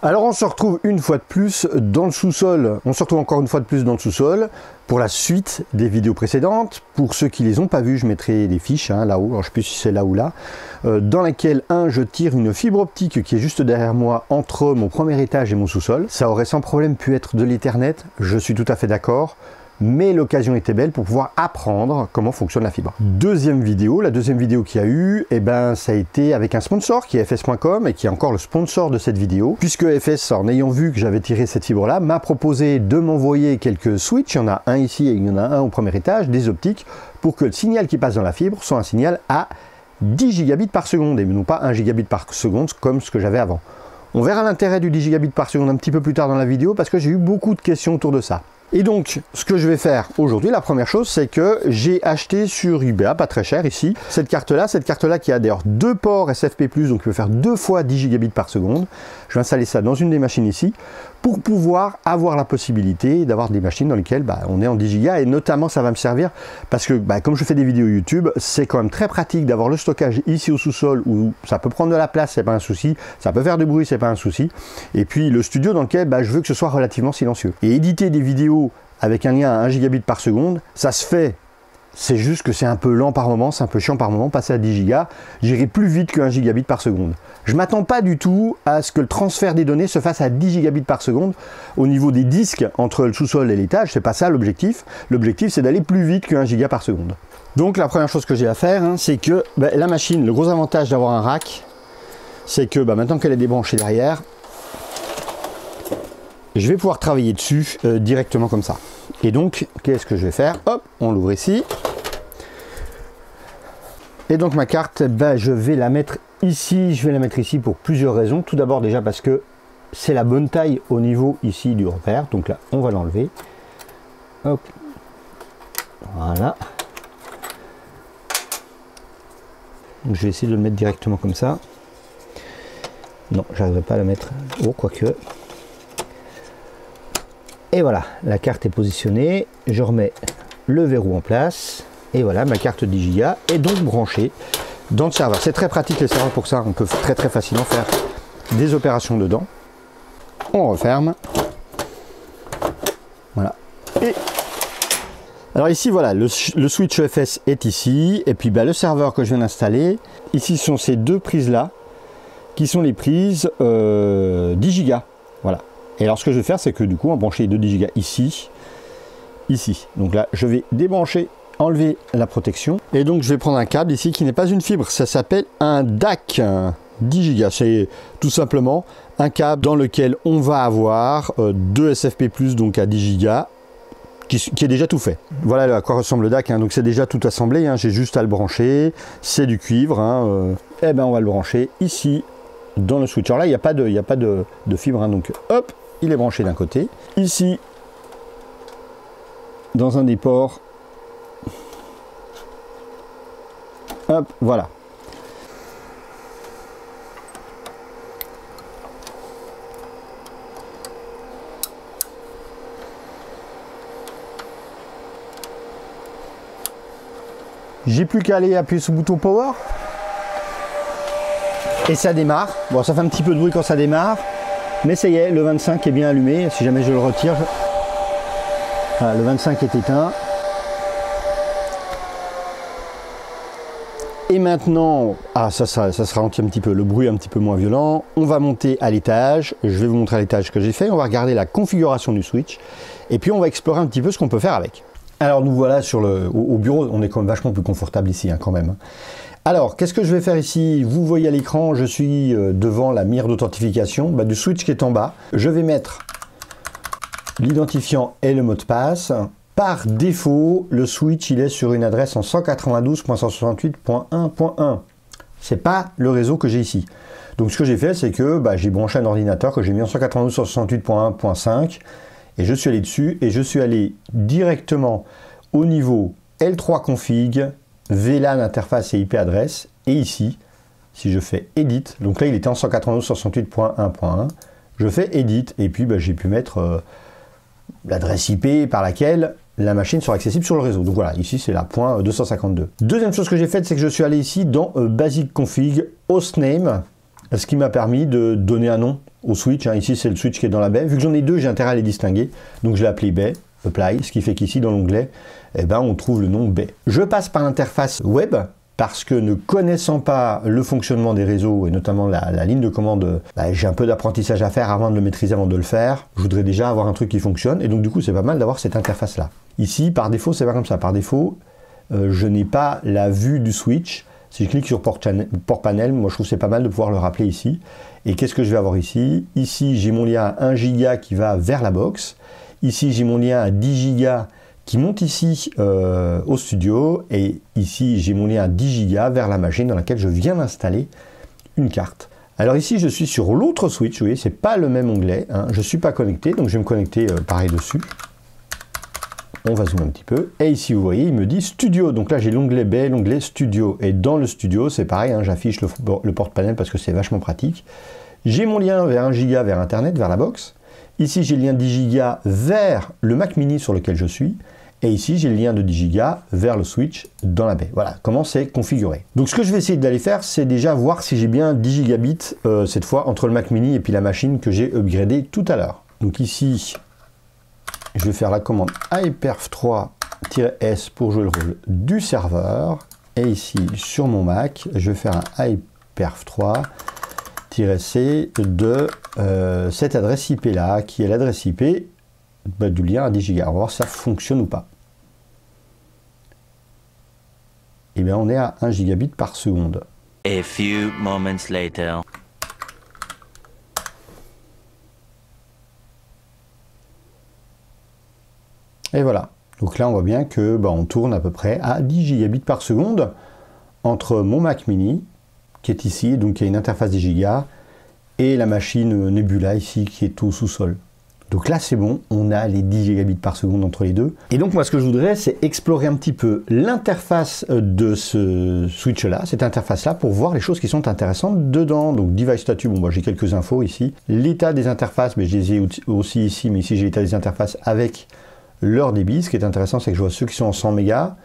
Alors on se retrouve une fois de plus dans le sous-sol, on se retrouve encore une fois de plus dans le sous-sol pour la suite des vidéos précédentes. Pour ceux qui les ont pas vues, je mettrai des fiches là-haut, alors je sais plus si c'est là ou là, dans laquelle je tire une fibre optique qui est juste derrière moi entre mon premier étage et mon sous-sol. Ça aurait sans problème pu être de l'Ethernet, je suis tout à fait d'accord. Mais l'occasion était belle pour pouvoir apprendre comment fonctionne la fibre. Deuxième vidéo, la deuxième vidéo qu'il y a eu, ça a été avec un sponsor qui est fs.com et qui est encore le sponsor de cette vidéo, puisque FS, en ayant vu que j'avais tiré cette fibre là, m'a proposé de m'envoyer quelques switches, il y en a un ici et il y en a un au premier étage, des optiques, pour que le signal qui passe dans la fibre soit un signal à 10 gigabits par seconde et non pas 1 gigabit par seconde comme ce que j'avais avant. On verra l'intérêt du 10 gigabits par seconde un petit peu plus tard dans la vidéo parce que j'ai eu beaucoup de questions autour de ça. Et donc, ce que je vais faire aujourd'hui, la première chose, c'est que j'ai acheté sur eBay, pas très cher ici, cette carte-là qui a d'ailleurs deux ports SFP+, donc qui peut faire 2 fois 10 gigabits par seconde. Je vais installer ça dans une des machines ici, pour pouvoir avoir la possibilité d'avoir des machines dans lesquelles on est en 10 gigas, et notamment ça va me servir, parce que comme je fais des vidéos YouTube, c'est quand même très pratique d'avoir le stockage ici au sous-sol, où ça peut prendre de la place, c'est pas un souci, ça peut faire du bruit, c'est pas un souci, et puis le studio dans lequel je veux que ce soit relativement silencieux. Et éditer des vidéos avec un lien à 1 gigabit par seconde, ça se fait. C'est juste que c'est un peu lent par moment, c'est un peu chiant par moment, passer à 10 gigas, j'irai plus vite que 1 gigabit par seconde. Je ne m'attends pas du tout à ce que le transfert des données se fasse à 10 gigabits par seconde au niveau des disques entre le sous-sol et l'étage, c'est pas ça l'objectif. L'objectif c'est d'aller plus vite que 1 giga par seconde. Donc la première chose que j'ai à faire, c'est que la machine, le gros avantage d'avoir un rack, c'est que maintenant qu'elle est débranchée derrière, je vais pouvoir travailler dessus directement comme ça. Et donc, qu'est-ce que je vais faire? Hop, on l'ouvre ici. Et donc ma carte, je vais la mettre ici. Je vais la mettre ici pour plusieurs raisons. Tout d'abord déjà parce que c'est la bonne taille au niveau ici du repère. Donc là, on va l'enlever. Hop. Voilà. Donc je vais essayer de le mettre directement comme ça. Non, j'arriverai pas à la mettre. Oh, quoique. Et voilà, la carte est positionnée, je remets le verrou en place, et voilà, ma carte 10 Go est donc branchée dans le serveur. C'est très pratique les serveurs pour ça, on peut très facilement faire des opérations dedans. On referme. Voilà. Et alors ici, voilà, le switch FS est ici, et puis le serveur que je viens d'installer, ici sont ces deux prises-là, qui sont les prises 10 Go. Voilà. Et alors ce que je vais faire, c'est que du coup, on va brancher les deux 10 Go ici, ici. Donc là, je vais débrancher, enlever la protection. Et donc, je vais prendre un câble ici qui n'est pas une fibre. Ça s'appelle un DAC 10 Go. C'est tout simplement un câble dans lequel on va avoir deux SFP+, donc à 10 Go, qui est déjà tout fait. Voilà à quoi ressemble le DAC. Donc c'est déjà tout assemblé. J'ai juste à le brancher. C'est du cuivre. On va le brancher ici dans le switch. Alors là, il n'y a pas de fibre. Donc hop, il est branché d'un côté. Ici, dans un des ports. Hop, voilà. J'ai plus qu'à aller appuyer sur le bouton power. Et ça démarre. Bon, ça fait un petit peu de bruit quand ça démarre. Mais ça y est, le 25 est bien allumé. Si jamais je le retire, voilà, le 25 est éteint. Et maintenant, ça se ralentit un petit peu, le bruit est un petit peu moins violent. On va monter à l'étage. Je vais vous montrer à l'étage ce que j'ai fait. On va regarder la configuration du switch. Et puis on va explorer un petit peu ce qu'on peut faire avec. Alors nous voilà au bureau. On est quand même vachement plus confortable ici quand même. Alors, qu'est-ce que je vais faire ici? Vous voyez à l'écran, je suis devant la mire d'authentification du switch qui est en bas. Je vais mettre l'identifiant et le mot de passe. Par défaut, le switch il est sur une adresse en 192.168.1.1. C'est pas le réseau que j'ai ici. Donc ce que j'ai fait, c'est que j'ai branché un ordinateur que j'ai mis en 192.168.1.5 et je suis allé dessus et je suis allé directement au niveau L3 config, VLAN interface et IP adresse, et ici, si je fais Edit, donc là il était en 192.168.1.1, je fais Edit, et puis j'ai pu mettre l'adresse IP par laquelle la machine sera accessible sur le réseau. Donc voilà, ici c'est la .252. Deuxième chose que j'ai faite, c'est que je suis allé ici dans Basic Config, Hostname, ce qui m'a permis de donner un nom au switch. Hein. Ici, c'est le switch qui est dans la baie. Vu que j'en ai deux, j'ai intérêt à les distinguer. Donc, je l'ai appelé baie, apply, ce qui fait qu'ici, dans l'onglet, eh ben, on trouve le nom baie. Je passe par l'interface web, parce que ne connaissant pas le fonctionnement des réseaux, et notamment la ligne de commande, j'ai un peu d'apprentissage à faire avant de le maîtriser, avant de le faire. Je voudrais déjà avoir un truc qui fonctionne, et donc du coup, c'est pas mal d'avoir cette interface-là. Ici, par défaut, c'est pas comme ça. Par défaut, je n'ai pas la vue du switch. Si je clique sur port panel, moi je trouve que c'est pas mal de pouvoir le rappeler ici. Et qu'est-ce que je vais avoir ici? Ici, j'ai mon lien à 1 giga qui va vers la box. Ici, j'ai mon lien à 10 giga qui monte ici au studio. Et ici, j'ai mon lien à 10 giga vers la machine dans laquelle je viens d'installer une carte. Alors ici, je suis sur l'autre switch. Vous voyez, c'est pas le même onglet. Hein. Je ne suis pas connecté, donc je vais me connecter pareil dessus. On va zoomer un petit peu. Et ici, vous voyez, il me dit Studio. Donc là, j'ai l'onglet baie, l'onglet Studio. Et dans le Studio, c'est pareil, hein, j'affiche le porte-panel parce que c'est vachement pratique. J'ai mon lien vers 1 giga vers Internet, vers la box. Ici, j'ai le lien 10 giga vers le Mac Mini sur lequel je suis. Et ici, j'ai le lien de 10 giga vers le switch dans la baie. Voilà comment c'est configuré. Donc, ce que je vais essayer d'aller faire, c'est déjà voir si j'ai bien 10 gigabits cette fois entre le Mac Mini et puis la machine que j'ai upgradée tout à l'heure. Donc ici, je vais faire la commande iperf3-s pour jouer le rôle du serveur. Et ici, sur mon Mac, je vais faire un iperf3-c de cette adresse IP là, qui est l'adresse IP du lien à 10 Go. On va voir si ça fonctionne ou pas. Et bien, on est à 1 gigabit par seconde. A few moments later. Et voilà. Donc là, on voit bien que on tourne à peu près à 10 gigabits par seconde entre mon Mac Mini, qui est ici, donc qui a une interface 10 Go, et la machine Nebula ici, qui est au sous-sol. Donc là, c'est bon, on a les 10 gigabits par seconde entre les deux. Et donc, moi, ce que je voudrais, c'est explorer un petit peu l'interface de ce switch-là, cette interface-là, pour voir les choses qui sont intéressantes dedans. Donc, device status, bon, j'ai quelques infos ici. L'état des interfaces, mais je les ai aussi ici, mais ici, j'ai l'état des interfaces avec leur débit. Ce qui est intéressant, c'est que je vois ceux qui sont en 100 mégas.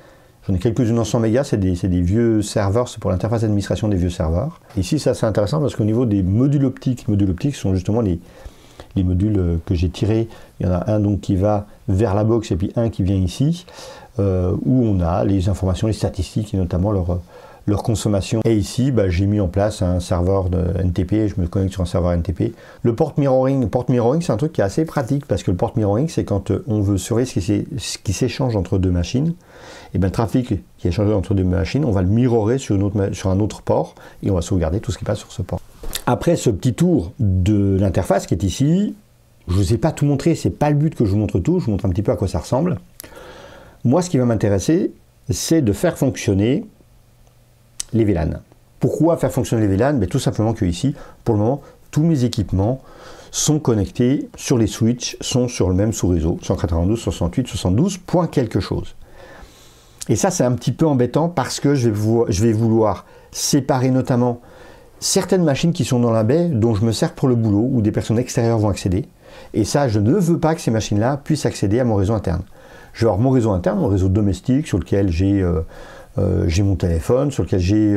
J'en ai quelques-unes en 100 mégas, c'est des vieux serveurs, c'est pour l'interface d'administration des vieux serveurs. Ici, ça c'est intéressant parce qu'au niveau des modules optiques sont justement les modules que j'ai tirés. Il y en a un donc qui va vers la box et puis un qui vient ici, où on a les informations, les statistiques et notamment leur consommation. Et ici, j'ai mis en place un serveur de NTP, je me connecte sur un serveur NTP. Le port mirroring, c'est un truc qui est assez pratique parce que le port mirroring, c'est quand on veut surveiller ce qui s'échange entre deux machines. Et bien le trafic qui est échangé entre deux machines, on va le mirrorer sur un autre port et on va sauvegarder tout ce qui passe sur ce port. Après ce petit tour de l'interface qui est ici, je ne vous ai pas tout montré, c'est pas le but que je vous montre tout, je vous montre un petit peu à quoi ça ressemble. Moi, ce qui va m'intéresser, c'est de faire fonctionner les VLAN. Pourquoi faire fonctionner les VLAN? Tout simplement que ici, pour le moment, tous mes équipements sont connectés sur les switches, sont sur le même sous-réseau, 192, 68, 72, point quelque chose. Et ça, c'est un petit peu embêtant parce que je vais vouloir séparer notamment certaines machines qui sont dans la baie dont je me sers pour le boulot, où des personnes extérieures vont accéder. Et ça, je ne veux pas que ces machines-là puissent accéder à mon réseau interne. Je vais avoir mon réseau interne, mon réseau domestique, sur lequel j'ai mon téléphone, sur lequel j'ai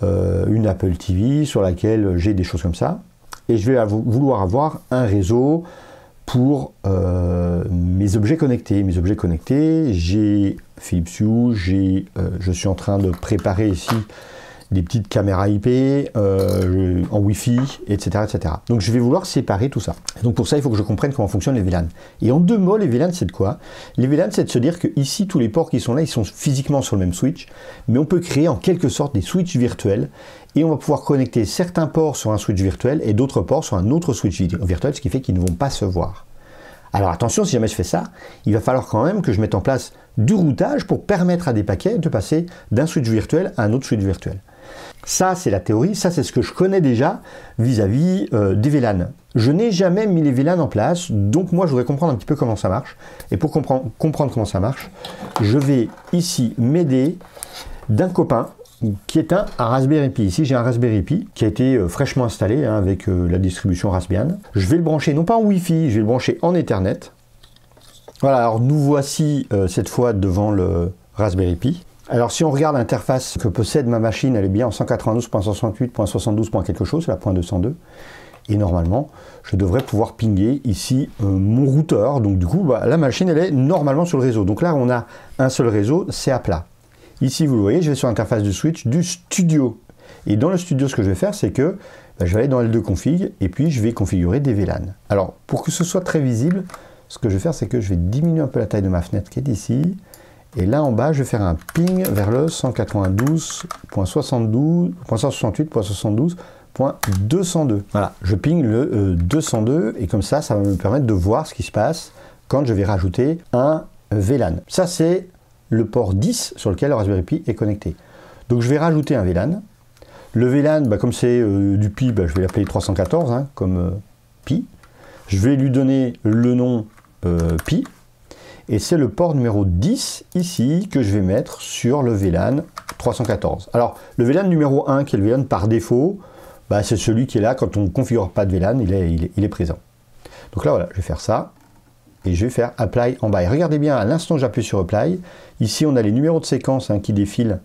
une Apple TV, sur laquelle j'ai des choses comme ça. Et je vais vouloir avoir un réseau pour mes objets connectés. Mes objets connectés, j'ai Philips Hue, je suis en train de préparer ici des petites caméras IP en Wi-Fi, etc., etc. Donc je vais vouloir séparer tout ça. Donc pour ça, il faut que je comprenne comment fonctionnent les VLAN. Et en deux mots, les VLAN, c'est de quoi? Les VLAN, c'est de se dire que ici, tous les ports qui sont là, ils sont physiquement sur le même switch, mais on peut créer en quelque sorte des switches virtuels et on va pouvoir connecter certains ports sur un switch virtuel et d'autres ports sur un autre switch virtuel, ce qui fait qu'ils ne vont pas se voir. Alors attention, si jamais je fais ça, il va falloir quand même que je mette en place du routage pour permettre à des paquets de passer d'un switch virtuel à un autre switch virtuel. Ça, c'est la théorie, ça, c'est ce que je connais déjà vis-à-vis des VLAN. Je n'ai jamais mis les VLAN en place, donc moi, je voudrais comprendre un petit peu comment ça marche. Et pour comprendre comment ça marche, je vais ici m'aider d'un copain qui est un Raspberry Pi. Ici, j'ai un Raspberry Pi qui a été fraîchement installé avec la distribution Raspbian. Je vais le brancher, non pas en Wi-Fi, je vais le brancher en Ethernet. Voilà, alors nous voici cette fois devant le Raspberry Pi. Alors si on regarde l'interface que possède ma machine, elle est bien en 192.168.72. quelque chose, c'est la .202. Et normalement, je devrais pouvoir pinguer ici mon routeur. Donc du coup, la machine, elle est normalement sur le réseau. Donc là, on a un seul réseau, c'est à plat. Ici, vous le voyez, je vais sur l'interface du switch du studio. Et dans le studio, ce que je vais faire, c'est que je vais aller dans L2 config et puis je vais configurer des VLAN. Alors, pour que ce soit très visible, ce que je vais faire, c'est que je vais diminuer un peu la taille de ma fenêtre qui est ici. Et là, en bas, je vais faire un ping vers le 192.168.72.202. Voilà, je ping le 202 et comme ça va me permettre de voir ce qui se passe quand je vais rajouter un VLAN. Ça, c'est le port 10 sur lequel le Raspberry Pi est connecté. Donc, je vais rajouter un VLAN. Le VLAN, comme c'est du Pi, je vais l'appeler 314, hein, comme Pi. Je vais lui donner le nom Pi. Et c'est le port numéro 10 ici que je vais mettre sur le VLAN 314. Alors, le VLAN numéro 1, qui est le VLAN par défaut, c'est celui qui est là quand on ne configure pas de VLAN, il est présent. Donc là, voilà, je vais faire ça. Et je vais faire Apply en bas. Et regardez bien, à l'instant que j'appuie sur Apply, ici on a les numéros de séquence qui défilent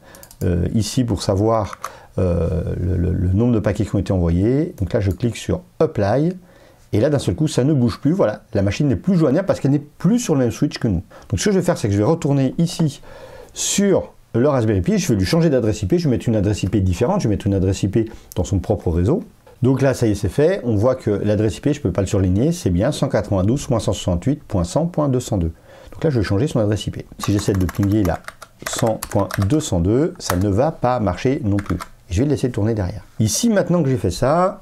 ici pour savoir le nombre de paquets qui ont été envoyés. Donc là, je clique sur Apply. Et là, d'un seul coup, ça ne bouge plus. Voilà, la machine n'est plus joignable parce qu'elle n'est plus sur le même switch que nous. Donc ce que je vais faire, c'est que je vais retourner ici sur le Raspberry Pi. Je vais lui changer d'adresse IP. Je vais mettre une adresse IP différente. Je vais mettre une adresse IP dans son propre réseau. Donc là, ça y est, c'est fait. On voit que l'adresse IP, je ne peux pas le surligner. C'est bien 192.168.100.202. Donc là, je vais changer son adresse IP. Si j'essaie de pinguer là 100.202, ça ne va pas marcher non plus. Je vais le laisser tourner derrière. Ici, maintenant que j'ai fait ça,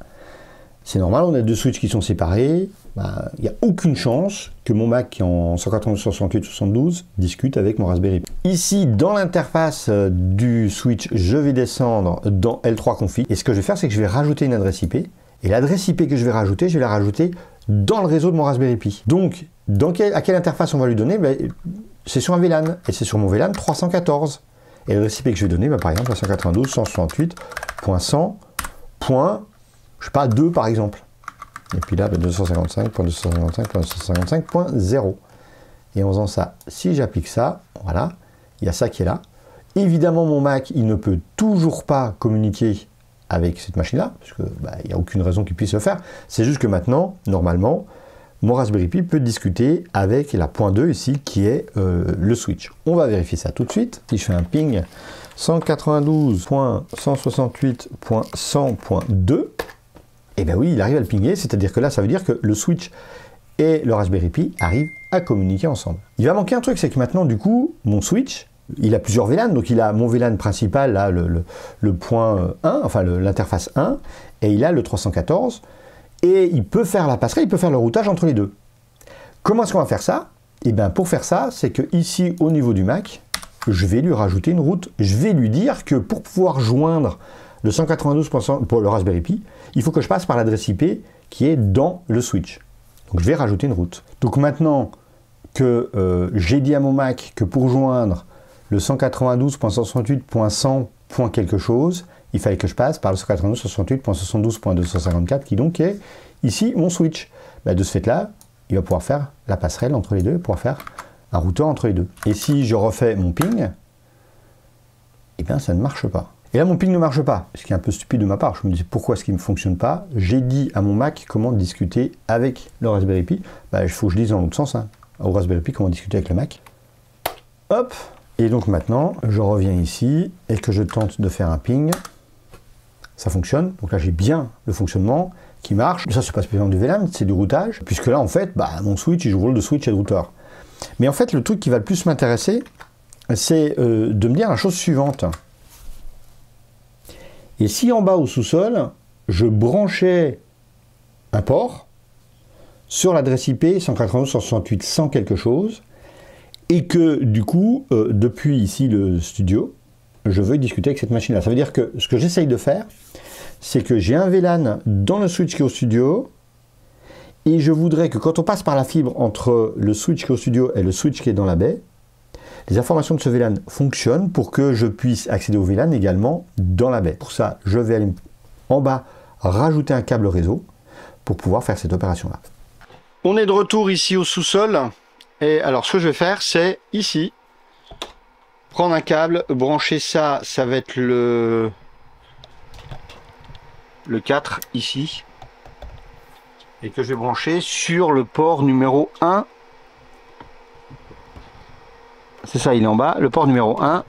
c'est normal, on a deux switches qui sont séparés. Il n'y a aucune chance que mon Mac qui est en 192.168.72 discute avec mon Raspberry Pi. Ici, dans l'interface du switch, je vais descendre dans L3 config. Et ce que je vais faire, c'est que je vais rajouter une adresse IP. Et l'adresse IP que je vais la rajouter dans le réseau de mon Raspberry Pi. Donc, à quelle interface on va lui donner? C'est sur un VLAN. Et c'est sur mon VLAN 314. Et l'adresse IP que je vais donner, par exemple, 192.168.100.2 par exemple. Et puis là, 255.255.255.0. Et en faisant ça, si j'applique ça, voilà, il y a ça qui est là. Évidemment, mon Mac, il ne peut toujours pas communiquer avec cette machine-là, parce qu'il n'y a aucune raison qu'il puisse le faire. C'est juste que maintenant, normalement, mon Raspberry Pi peut discuter avec la point 2 ici, qui est le switch. On va vérifier ça tout de suite. Si je fais un ping 192.168.100.2, et bien oui, il arrive à le pinguer, c'est-à-dire que là, ça veut dire que le switch et le Raspberry Pi arrivent à communiquer ensemble. Il va manquer un truc, c'est que maintenant, du coup, mon switch, il a plusieurs VLAN, donc il a mon VLAN principal, là, le point 1, enfin l'interface 1, et il a le 314, et il peut faire la passerelle, il peut faire le routage entre les deux. Comment est-ce qu'on va faire ça? Et bien pour faire ça, c'est que ici, au niveau du Mac, je vais lui rajouter une route. Je vais lui dire que pour pouvoir joindre le 192% pour le Raspberry Pi, il faut que je passe par l'adresse IP qui est dans le switch. Donc je vais rajouter une route. Donc maintenant que j'ai dit à mon Mac que pour joindre le 192.168.100. quelque chose, il fallait que je passe par le 192.168.72.254 qui donc est ici mon switch. De ce fait-là, il va pouvoir faire la passerelle entre les deux, pouvoir faire un routeur entre les deux. Et si je refais mon ping, eh bien ça ne marche pas. Et là mon ping ne marche pas, ce qui est un peu stupide de ma part. Je me dis pourquoi est-ce qu'il ne fonctionne pas? J'ai dit à mon Mac comment discuter avec le Raspberry Pi. Il faut que je dise dans l'autre sens, au Raspberry Pi comment discuter avec le Mac. Hop. Et donc maintenant, je reviens ici et que je tente de faire un ping. Ça fonctionne. Donc là, j'ai bien le fonctionnement qui marche. Ça, c'est pas spécialement du VLAN, c'est du routage. Puisque là, en fait, mon switch, il joue le rôle de switch et de routeur. Mais en fait, le truc qui va le plus m'intéresser, c'est de me dire la chose suivante. Et si en bas au sous-sol, je branchais un port sur l'adresse IP 192.168.100 quelque chose, et que du coup, depuis ici le studio, je veux discuter avec cette machine-là. Ça veut dire que ce que j'essaye de faire, c'est que j'ai un VLAN dans le switch qui est au studio, et je voudrais que quand on passe par la fibre entre le switch qui est au studio et le switch qui est dans la baie, les informations de ce VLAN fonctionnent pour que je puisse accéder au VLAN également dans la baie. Pour ça, je vais aller en bas rajouter un câble réseau pour pouvoir faire cette opération-là. On est de retour ici au sous-sol. Et alors, ce que je vais faire, c'est ici, prendre un câble, brancher ça, ça va être le 4 ici, et que je vais brancher sur le port numéro 1. C'est ça, il est en bas, le port numéro 1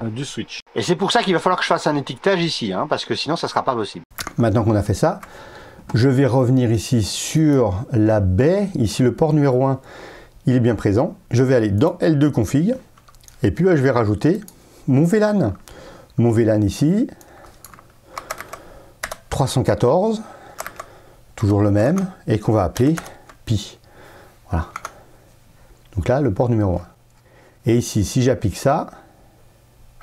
du switch. Et c'est pour ça qu'il va falloir que je fasse un étiquetage ici, hein, parce que sinon ça ne sera pas possible. Maintenant qu'on a fait ça, je vais revenir ici sur la baie. Ici, le port numéro 1, il est bien présent. Je vais aller dans L2 config, et puis je vais rajouter mon VLAN. Mon VLAN ici, 314, toujours le même, et qu'on va appeler Pi. Voilà. Donc là, le port numéro 1. Et ici, si j'applique ça,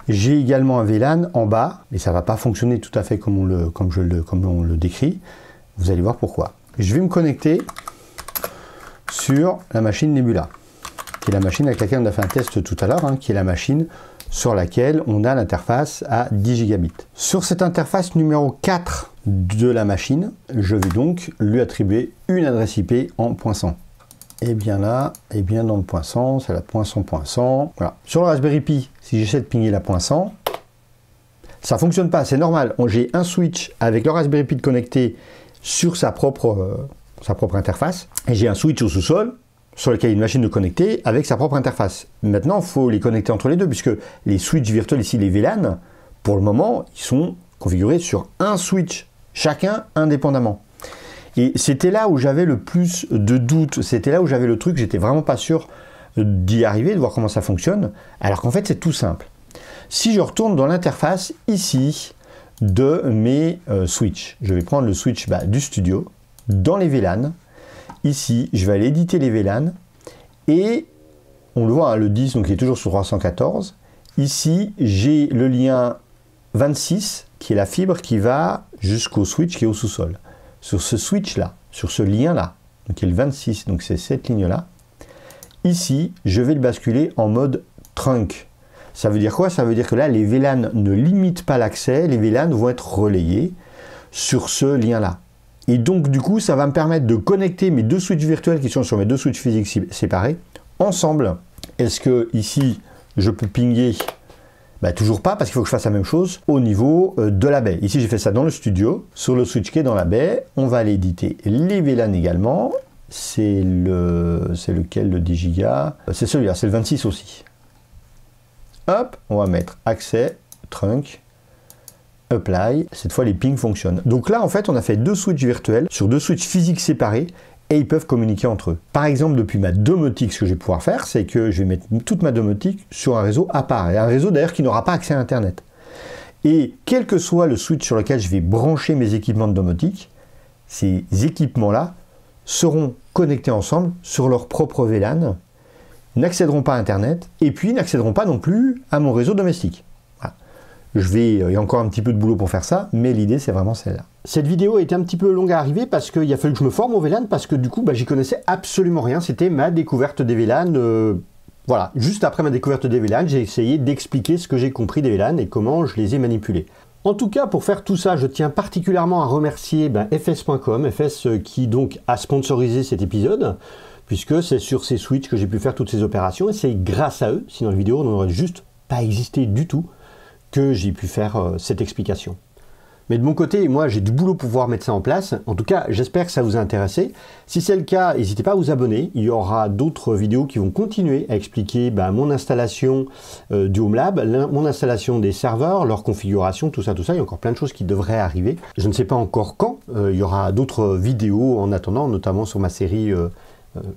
j'ai également un VLAN en bas, mais ça ne va pas fonctionner tout à fait comme on le décrit. Vous allez voir pourquoi. Je vais me connecter sur la machine Nebula, qui est la machine avec laquelle on a fait un test tout à l'heure, hein, qui est la machine sur laquelle on a l'interface à 10 gigabits. Sur cette interface numéro 4 de la machine, je vais donc lui attribuer une adresse IP en .100. Et bien là, et bien dans le .100, c'est la .100.100. Voilà. Sur le Raspberry Pi, si j'essaie de pinguer la .100, ça fonctionne pas, c'est normal. J'ai un switch avec le Raspberry Pi connecté sur sa propre interface, et j'ai un switch au sous-sol sur lequel il y a une machine de connecter avec sa propre interface. Maintenant, il faut les connecter entre les deux, puisque les switches virtuels ici, les VLAN, pour le moment, ils sont configurés sur un switch, chacun indépendamment. Et c'était là où j'avais le plus de doutes, c'était là où j'avais le truc, j'étais vraiment pas sûr d'y arriver, de voir comment ça fonctionne, alors qu'en fait c'est tout simple. Si je retourne dans l'interface ici de mes switches, je vais prendre le switch du studio, dans les VLAN, ici je vais aller éditer les VLAN, et on le voit, hein, le 10 donc il est toujours sur 314, ici j'ai le lien 26 qui est la fibre qui va jusqu'au switch qui est au sous-sol. Sur ce switch-là, sur ce lien-là, donc qui est le 26, donc c'est cette ligne-là, ici, je vais le basculer en mode trunk. Ça veut dire quoi? Ça veut dire que là, les VLAN ne limitent pas l'accès, les VLAN vont être relayés sur ce lien-là. Et donc, du coup, ça va me permettre de connecter mes deux switches virtuels qui sont sur mes deux switches physiques séparés, ensemble. Est-ce que ici, je peux pinguer? Toujours pas, parce qu'il faut que je fasse la même chose au niveau de la baie. Ici, j'ai fait ça dans le studio, sur le switch qui est dans la baie. On va aller éditer les VLAN également. C'est lequel, le 10 Go? C'est celui-là, c'est le 26 aussi. Hop, on va mettre accès, trunk, apply. Cette fois, les pings fonctionnent. Donc là, en fait, on a fait deux switches virtuels sur deux switches physiques séparés, et ils peuvent communiquer entre eux. Par exemple, depuis ma domotique, ce que je vais pouvoir faire, c'est que je vais mettre toute ma domotique sur un réseau à part, et un réseau d'ailleurs qui n'aura pas accès à Internet. Et quel que soit le switch sur lequel je vais brancher mes équipements de domotique, ces équipements-là seront connectés ensemble sur leur propre VLAN, n'accéderont pas à Internet, et puis n'accéderont pas non plus à mon réseau domestique. Voilà. Il y a encore un petit peu de boulot pour faire ça, mais l'idée c'est vraiment celle-là. Cette vidéo a été un petit peu longue à arriver parce qu'il a fallu que je me forme au VLAN, parce que du coup j'y connaissais absolument rien, c'était ma découverte des VLAN. Voilà, juste après ma découverte des VLAN, j'ai essayé d'expliquer ce que j'ai compris des VLAN et comment je les ai manipulés. En tout cas, pour faire tout ça, je tiens particulièrement à remercier fs.com, FS qui donc a sponsorisé cet épisode, puisque c'est sur ces switches que j'ai pu faire toutes ces opérations, et c'est grâce à eux, sinon la vidéo n'aurait juste pas existé du tout, que j'ai pu faire cette explication. Mais de mon côté, moi j'ai du boulot pour pouvoir mettre ça en place. En tout cas, j'espère que ça vous a intéressé. Si c'est le cas, n'hésitez pas à vous abonner. Il y aura d'autres vidéos qui vont continuer à expliquer mon installation du Home Lab, mon installation des serveurs, leur configuration, tout ça. Il y a encore plein de choses qui devraient arriver. Je ne sais pas encore quand. Il y aura d'autres vidéos en attendant, notamment sur ma série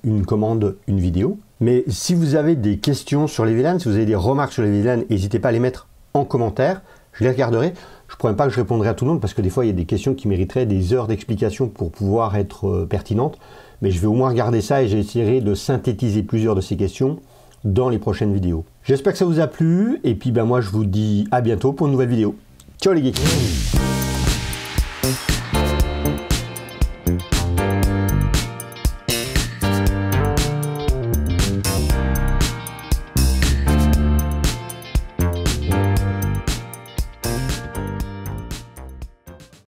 Une commande, une vidéo. Mais si vous avez des questions sur les VLAN, si vous avez des remarques sur les VLAN, n'hésitez pas à les mettre en commentaire. Je les regarderai. Je ne promets pas que je répondrai à tout le monde parce que des fois il y a des questions qui mériteraient des heures d'explication pour pouvoir être pertinentes. Mais je vais au moins regarder ça et j'essaierai de synthétiser plusieurs de ces questions dans les prochaines vidéos. J'espère que ça vous a plu et puis moi je vous dis à bientôt pour une nouvelle vidéo. Ciao les geeks!